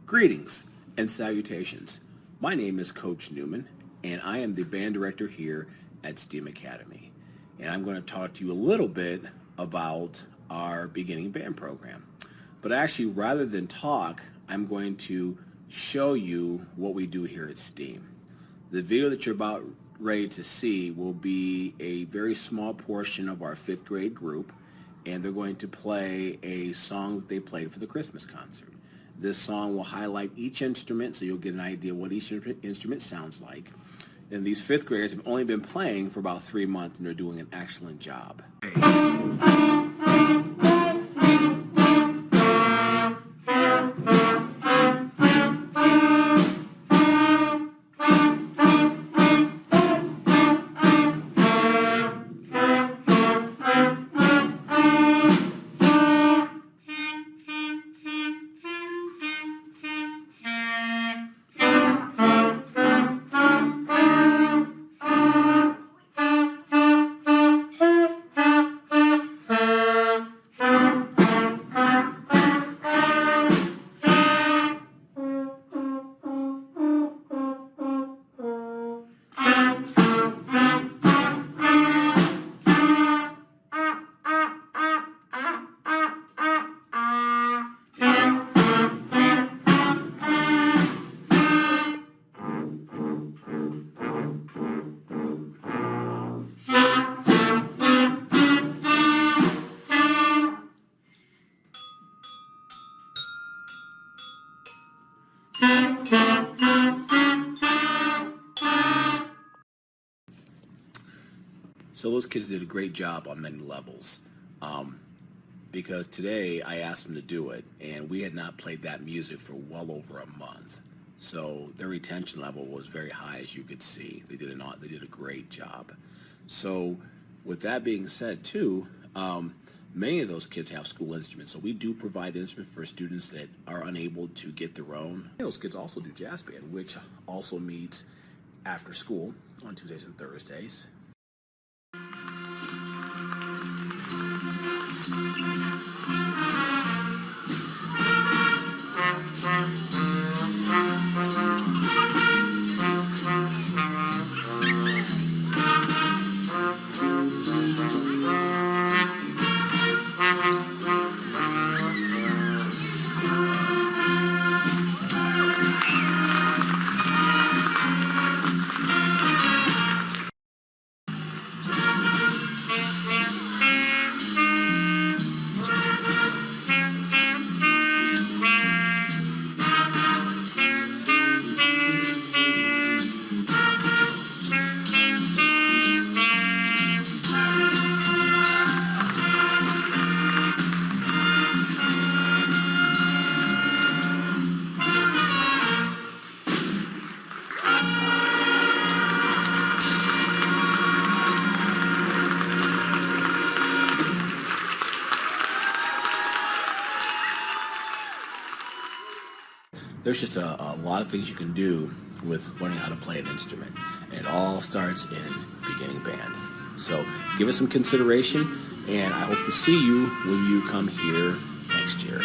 Greetings and salutations. My name is Coach Newman, and I am the band director here at STEAMM Academy. And I'm going to talk to you a little bit about our beginning band program. But actually, rather than talk, I'm going to show you what we do here at STEAMM. The video that you're about ready to see will be a very small portion of our 5th grade group, and they're going to play a song that they played for the Christmas concert. This song will highlight each instrument, so you'll get an idea what each instrument sounds like. And these 5th graders have only been playing for about 3 months, and they're doing an excellent job. So those kids did a great job on many levels, because today I asked them to do it, and we had not played that music for well over a month. So their retention level was very high, as you could see. They did a great job. So with that being said, too, many of those kids have school instruments, so we do provide instruments for students that are unable to get their own. Those kids also do jazz band, which also meets after school on Tuesdays and Thursdays. There's just a lot of things you can do with learning how to play an instrument. And it all starts in beginning band. So give it some consideration, and I hope to see you when you come here next year.